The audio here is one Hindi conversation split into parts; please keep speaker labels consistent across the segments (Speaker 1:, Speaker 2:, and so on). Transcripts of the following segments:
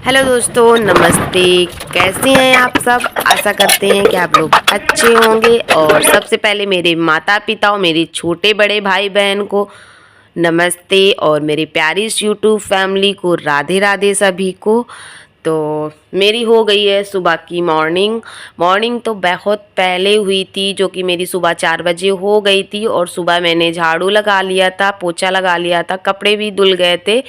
Speaker 1: हेलो दोस्तों, नमस्ते। कैसे हैं आप सब? आशा करते हैं कि आप लोग अच्छे होंगे। और सबसे पहले मेरे माता पिता और मेरे छोटे बड़े भाई बहन को नमस्ते, और मेरी प्यारी यूट्यूब फैमिली को राधे राधे सभी को। तो मेरी हो गई है सुबह की मॉर्निंग तो बहुत पहले हुई थी, जो कि मेरी सुबह 4 बजे हो गई थी। और सुबह मैंने झाड़ू लगा लिया था, पोछा लगा लिया था, कपड़े भी धुल गए थे।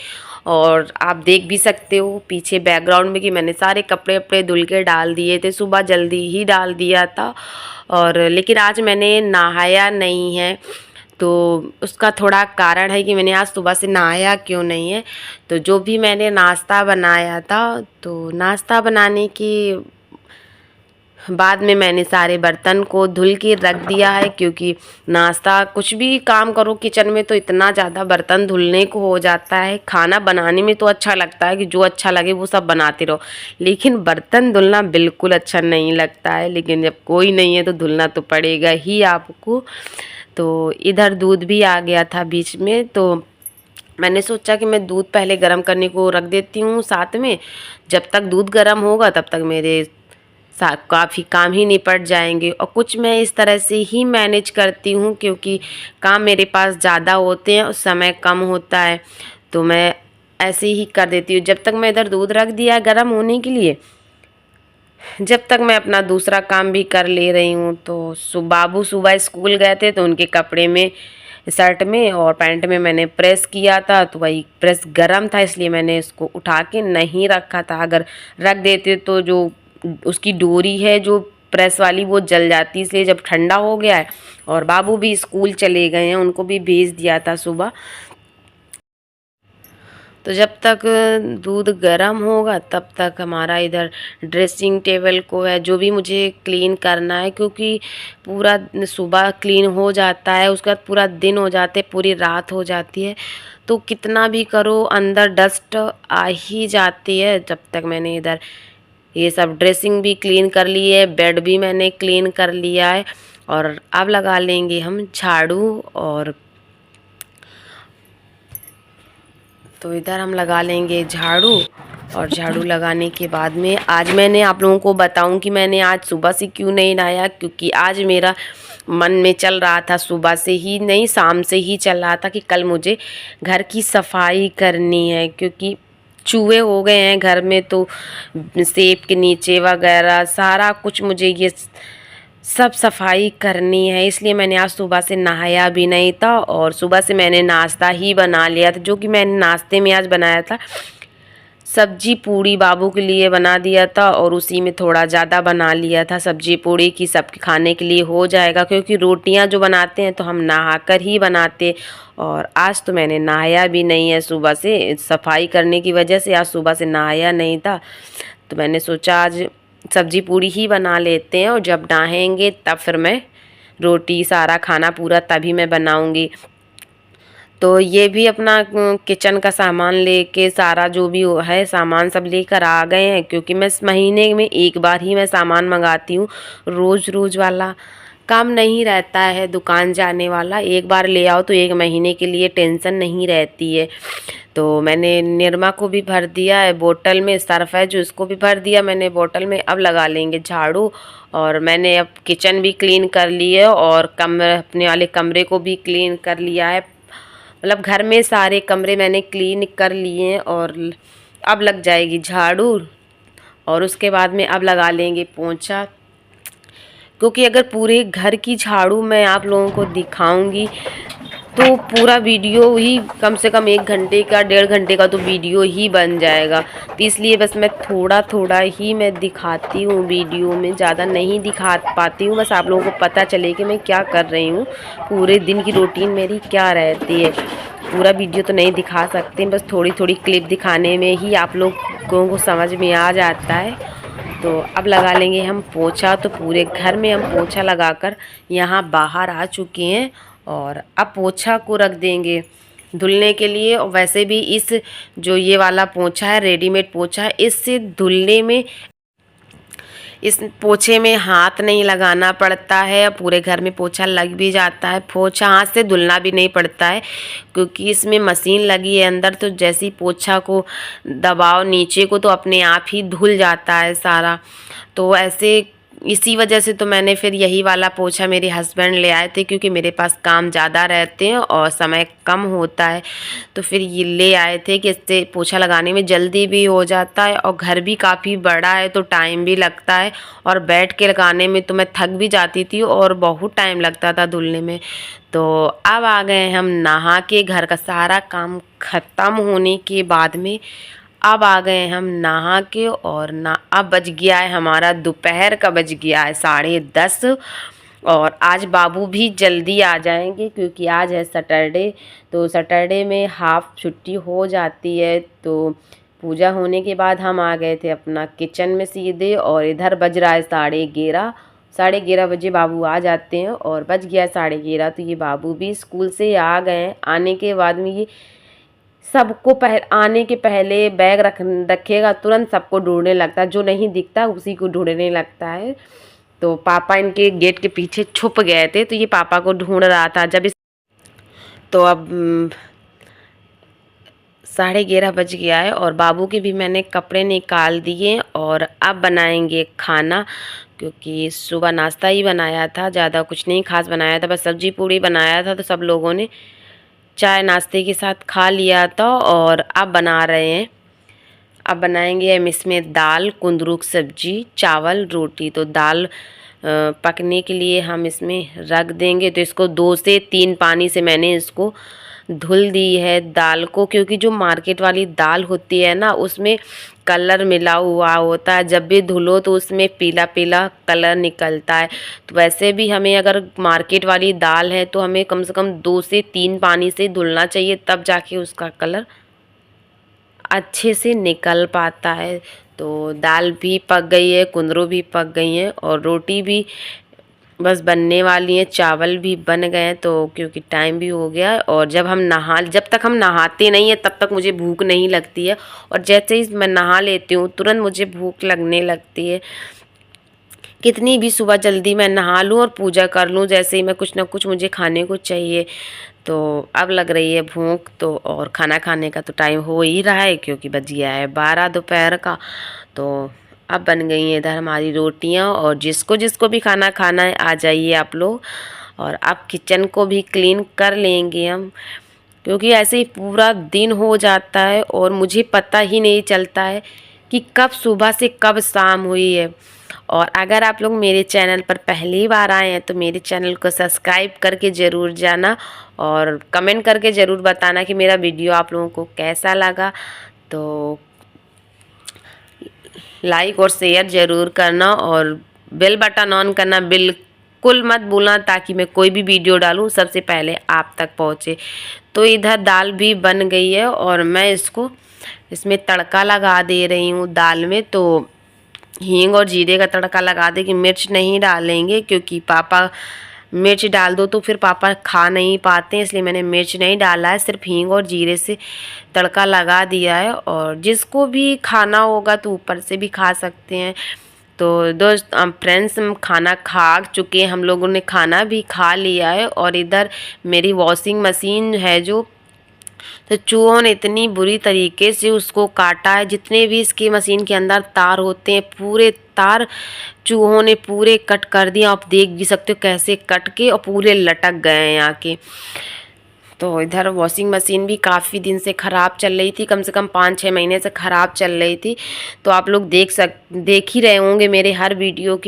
Speaker 1: और आप देख भी सकते हो पीछे बैकग्राउंड में कि मैंने सारे कपड़े वपड़े धुल के डाल दिए थे, सुबह जल्दी ही डाल दिया था। और लेकिन आज मैंने नहाया नहीं है, तो उसका थोड़ा कारण है कि मैंने आज सुबह से नहाया क्यों नहीं है। तो जो भी मैंने नाश्ता बनाया था, तो नाश्ता बनाने की बाद में मैंने सारे बर्तन को धुल के रख दिया है, क्योंकि नाश्ता कुछ भी काम करो किचन में तो इतना ज़्यादा बर्तन धुलने को हो जाता है। खाना बनाने में तो अच्छा लगता है कि जो अच्छा लगे वो सब बनाते रहो, लेकिन बर्तन धुलना बिल्कुल अच्छा नहीं लगता है। लेकिन जब कोई नहीं है तो धुलना तो पड़ेगा ही आपको। तो इधर दूध भी आ गया था बीच में, तो मैंने सोचा कि मैं दूध पहले गर्म करने को रख देती हूँ साथ में। जब तक दूध गर्म होगा तब तक मेरे काफ़ी काम ही निपट जाएंगे। और कुछ मैं इस तरह से ही मैनेज करती हूँ, क्योंकि काम मेरे पास ज़्यादा होते हैं और समय कम होता है, तो मैं ऐसे ही कर देती हूँ। जब तक मैं इधर दूध रख दिया गर्म होने के लिए, जब तक मैं अपना दूसरा काम भी कर ले रही हूँ। तो बाबू सुबह स्कूल गए थे, तो उनके कपड़े में, शर्ट में और पैंट में मैंने प्रेस किया था, तो वही प्रेस गरम था, इसलिए मैंने इसको उठा के नहीं रखा था। अगर रख देते तो जो उसकी डोरी है जो प्रेस वाली वो जल जाती, इसलिए जब ठंडा हो गया है और बाबू भी स्कूल चले गए हैं, उनको भी भेज दिया था सुबह, तो जब तक दूध गर्म होगा तब तक हमारा इधर ड्रेसिंग टेबल को है जो भी मुझे क्लीन करना है, क्योंकि पूरा सुबह क्लीन हो जाता है, उसके बाद पूरा दिन हो जाते, पूरी रात हो जाती है, तो कितना भी करो अंदर डस्ट आ ही जाती है। जब तक मैंने इधर ये सब ड्रेसिंग भी क्लीन कर ली है, बेड भी मैंने क्लीन कर लिया है। और अब लगा लेंगे हम झाड़ू। और तो इधर हम लगा लेंगे झाड़ू। और झाड़ू लगाने के बाद में आज मैंने आप लोगों को बताऊं कि मैंने आज सुबह से क्यों नहीं नहाया, क्योंकि आज मेरा मन में चल रहा था, सुबह से ही नहीं शाम से ही चल रहा था कि कल मुझे घर की सफाई करनी है, क्योंकि चूहे हो गए हैं घर में, तो सेब के नीचे वगैरह सारा कुछ मुझे ये सब सफाई करनी है। इसलिए मैंने आज सुबह से नहाया भी नहीं था, और सुबह से मैंने नाश्ता ही बना लिया था। जो कि मैंने नाश्ते में आज बनाया था सब्जी पूड़ी, बाबू के लिए बना दिया था, और उसी में थोड़ा ज़्यादा बना लिया था सब्जी पूड़ी की, सबके खाने के लिए हो जाएगा, क्योंकि रोटियां जो बनाते हैं तो हम नहाकर ही बनाते। और आज तो मैंने नहाया भी नहीं है सुबह से, सफाई करने की वजह से आज सुबह से नहाया नहीं था। तो मैंने सोचा आज सब्जी पूड़ी ही बना लेते हैं, और जब नहाएंगे तब फिर मैं रोटी सारा खाना पूरा तभी मैं बनाऊंगी। तो ये भी अपना किचन का सामान लेके सारा जो भी है सामान सब लेकर आ गए हैं, क्योंकि मैं इस महीने में एक बार ही मैं सामान मंगाती हूँ, रोज़ रोज़ वाला काम नहीं रहता है दुकान जाने वाला। एक बार ले आओ तो एक महीने के लिए टेंशन नहीं रहती है। तो मैंने निरमा को भी भर दिया है बोतल में, सर्फ है जो इसको भी भर दिया मैंने बोतल में। अब लगा लेंगे झाड़ू। और मैंने अब किचन भी क्लीन कर ली है, और कमरे अपने वाले कमरे को भी क्लीन कर लिया है, मतलब घर में सारे कमरे मैंने क्लीन कर लिए हैं। और अब लग जाएगी झाड़ू, और उसके बाद में अब लगा लेंगे पोंछा, क्योंकि अगर पूरे घर की झाड़ू मैं आप लोगों को दिखाऊंगी तो पूरा वीडियो ही कम से कम 1 घंटे का 1.5 घंटे का तो वीडियो ही बन जाएगा। तो इसलिए बस मैं थोड़ा थोड़ा ही मैं दिखाती हूँ वीडियो में, ज़्यादा नहीं दिखा पाती हूँ, बस आप लोगों को पता चले कि मैं क्या कर रही हूँ, पूरे दिन की रूटीन मेरी क्या रहती है। पूरा वीडियो तो नहीं दिखा सकते, बस थोड़ी थोड़ी क्लिप दिखाने में ही आप लोगों को समझ में आ जाता है। तो अब लगा लेंगे हम पोछा। तो पूरे घर में हम पोछा लगाकर यहाँ बाहर आ चुके हैं, और अब पोछा को रख देंगे धुलने के लिए। और वैसे भी इस जो ये वाला पोछा है रेडीमेड पोछा है, इससे धुलने में इस पोछे में हाथ नहीं लगाना पड़ता है, पूरे घर में पोछा लग भी जाता है। पोछा हाथ से धुलना भी नहीं पड़ता है क्योंकि इसमें मशीन लगी है अंदर, तो जैसे ही पोछा को दबाओ नीचे को तो अपने आप ही धुल जाता है सारा। तो ऐसे इसी वजह से तो मैंने फिर यही वाला पोछा मेरे हस्बैंड ले आए थे, क्योंकि मेरे पास काम ज़्यादा रहते हैं और समय कम होता है। तो फिर ये ले आए थे कि इससे पोछा लगाने में जल्दी भी हो जाता है और घर भी काफ़ी बड़ा है तो टाइम भी लगता है, और बैठ के लगाने में तो मैं थक भी जाती थी और बहुत टाइम लगता था धुलने में। तो अब आ गए हम नहा के, घर का सारा काम ख़त्म होने के बाद में अब आ गए हम नहा के, और ना अब बज गया है हमारा दोपहर का, बज गया है 10:30। और आज बाबू भी जल्दी आ जाएंगे क्योंकि आज है सैटरडे, तो सैटरडे में हाफ छुट्टी हो जाती है। तो पूजा होने के बाद हम आ गए थे अपना किचन में सीधे, और इधर बज रहा है 11:30। 11:30 बजे बाबू आ जाते हैं और बज गया है 11:30। तो ये बाबू भी स्कूल से आ गए हैं। आने के बाद में ये सबको आने के पहले बैग रखेगा, तुरंत सबको ढूंढने लगता है, जो नहीं दिखता उसी को ढूंढने लगता है। तो पापा इनके गेट के पीछे छुप गए थे, तो ये पापा को ढूंढ रहा था। तो अब 11:30 बज गया है और बाबू के भी मैंने कपड़े निकाल दिए, और अब बनाएंगे खाना, क्योंकि सुबह नाश्ता ही बनाया था, ज़्यादा कुछ नहीं खास बनाया था, बस सब्जी पूड़ी बनाया था। तो सब लोगों ने चाय नाश्ते के साथ खा लिया था, और अब बना रहे हैं। अब बनाएंगे हम इसमें दाल, कुंदरू की सब्जी, चावल, रोटी। तो दाल पकने के लिए हम इसमें रख देंगे। तो इसको 2 से 3 पानी से मैंने इसको धुल दी है दाल को, क्योंकि जो मार्केट वाली दाल होती है ना उसमें कलर मिला हुआ होता है, जब भी धुलो तो उसमें पीला पीला कलर निकलता है। तो वैसे भी हमें अगर मार्केट वाली दाल है तो हमें कम से कम 2 से 3 पानी से धुलना चाहिए, तब जाके उसका कलर अच्छे से निकल पाता है। तो दाल भी पक गई है, कुंदरू भी पक गई हैं, और रोटी भी बस बनने वाली है, चावल भी बन गए हैं। तो क्योंकि टाइम भी हो गया है, और जब तक हम नहाते नहीं है तब तक मुझे भूख नहीं लगती है, और जैसे ही मैं नहा लेती हूँ तुरंत मुझे भूख लगने लगती है। कितनी भी सुबह जल्दी मैं नहा लूँ और पूजा कर लूँ, जैसे ही मैं कुछ ना कुछ मुझे खाने को चाहिए। तो अब लग रही है भूख, तो और खाना खाने का तो टाइम हो ही रहा है क्योंकि बज गया है 12 दोपहर का। तो अब बन गई हैं इधर हमारी रोटियां, और जिसको जिसको भी खाना खाना है आ जाइए आप लोग। और अब किचन को भी क्लीन कर लेंगे हम, क्योंकि ऐसे ही पूरा दिन हो जाता है और मुझे पता ही नहीं चलता है कि कब सुबह से कब शाम हुई है। और अगर आप लोग मेरे चैनल पर पहली बार आए हैं तो मेरे चैनल को सब्सक्राइब करके ज़रूर जाना, और कमेंट करके ज़रूर बताना कि मेरा वीडियो आप लोगों को कैसा लगा। तो लाइक और शेयर ज़रूर करना, और बेल बटन ऑन करना बिल्कुल मत भूलना, ताकि मैं कोई भी वीडियो डालूँ सबसे पहले आप तक पहुँचे। तो इधर दाल भी बन गई है और मैं इसमें तड़का लगा दे रही हूँ दाल में। तो हींग और जीरे का तड़का लगा दे कि मिर्च नहीं डालेंगे, क्योंकि पापा मिर्च डाल दो तो फिर पापा खा नहीं पाते हैं, इसलिए मैंने मिर्च नहीं डाला है, सिर्फ हींग और जीरे से तड़का लगा दिया है। और जिसको भी खाना होगा तो ऊपर से भी खा सकते हैं। तो दोस्त फ्रेंड्स, हम खाना खा चुके हैं, हम लोगों ने खाना भी खा लिया है। और इधर मेरी वॉशिंग मशीन है तो चूहों ने इतनी बुरी तरीके से उसको काटा है, जितने भी इसकी मशीन के अंदर तार होते हैं पूरे तार चूहों ने पूरे कट कर दिया। आप देख भी सकते हो कैसे कट के और पूरे लटक गए हैं यहाँ के। तो इधर वॉशिंग मशीन भी काफ़ी दिन से ख़राब चल रही थी, कम से कम 5-6 महीने से ख़राब चल रही थी। तो आप लोग देख ही रहे होंगे मेरे हर वीडियो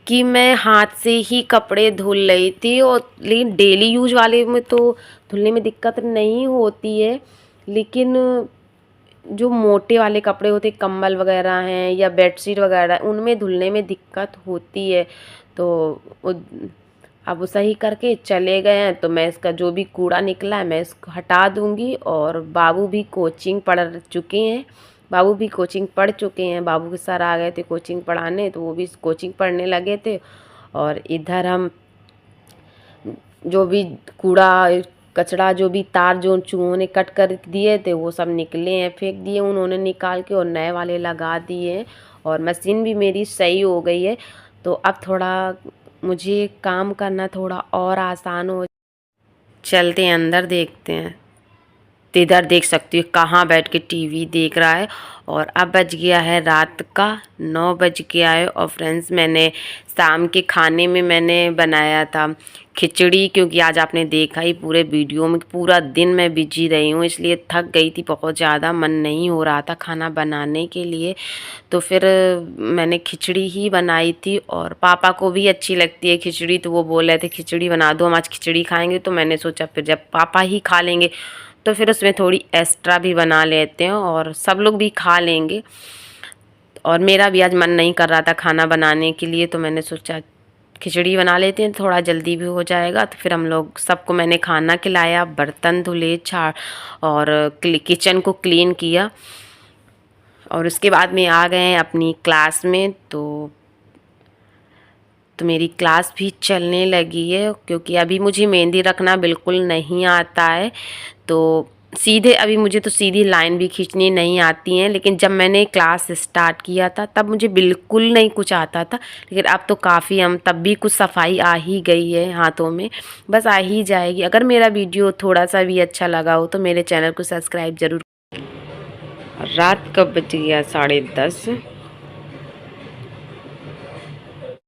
Speaker 1: कि मैं हाथ से ही कपड़े धुल रही थी। और लेकिन डेली यूज वाले में तो धुलने में दिक्कत नहीं होती है, लेकिन जो मोटे वाले कपड़े होते, कंबल वगैरह हैं या बेडशीट वगैरह, उनमें धुलने में दिक्कत होती है। तो अब वो सही करके चले गए हैं, तो मैं इसका जो भी कूड़ा निकला है मैं इसको हटा दूंगी। और बाबू भी कोचिंग पढ़ चुके हैं, बाबू के सर आ गए थे कोचिंग पढ़ाने, तो वो भी कोचिंग पढ़ने लगे थे। और इधर हम जो भी कूड़ा कचरा, जो भी तार जो चूहों ने कट कर दिए थे वो सब निकले हैं, फेंक दिए उन्होंने निकाल के, और नए वाले लगा दिए। और मशीन भी मेरी सही हो गई है। तो अब थोड़ा मुझे काम करना थोड़ा और आसान हो। चलते हैं अंदर, देखते हैं। तो इधर देख सकती हो कहाँ बैठ के टीवी देख रहा है। और अब बज गया है रात का 9 बज गया है। और फ्रेंड्स, मैंने शाम के खाने में मैंने बनाया था खिचड़ी, क्योंकि आज आपने देखा ही पूरे वीडियो में पूरा दिन मैं बिजी रही हूँ, इसलिए थक गई थी बहुत ज़्यादा, मन नहीं हो रहा था खाना बनाने के लिए। तो फिर मैंने खिचड़ी ही बनाई थी और पापा को भी अच्छी लगती है खिचड़ी, तो वो बोल रहे थे खिचड़ी बना दो, हम आज खिचड़ी खाएंगे। तो मैंने सोचा फिर जब पापा ही खा लेंगे तो फिर उसमें थोड़ी एक्स्ट्रा भी बना लेते हैं और सब लोग भी खा लेंगे। और मेरा भी आज मन नहीं कर रहा था खाना बनाने के लिए, तो मैंने सोचा खिचड़ी बना लेते हैं, थोड़ा जल्दी भी हो जाएगा। तो फिर हम लोग सबको मैंने खाना खिलाया, बर्तन धुले, और किचन को क्लीन किया। और उसके बाद में आ गए हैं अपनी क्लास में। तो मेरी क्लास भी चलने लगी है, क्योंकि अभी मुझे मेहंदी रखना बिल्कुल नहीं आता है। तो सीधे अभी मुझे तो सीधी लाइन भी खींचनी नहीं आती हैं, लेकिन जब मैंने क्लास स्टार्ट किया था तब मुझे बिल्कुल नहीं कुछ आता था। लेकिन अब तो काफ़ी, हम तब भी कुछ सफाई आ ही गई है हाथों में, बस आ ही जाएगी। अगर मेरा वीडियो थोड़ा सा भी अच्छा लगा हो तो मेरे चैनल को सब्सक्राइब ज़रूर। रात का बज गया 10:30।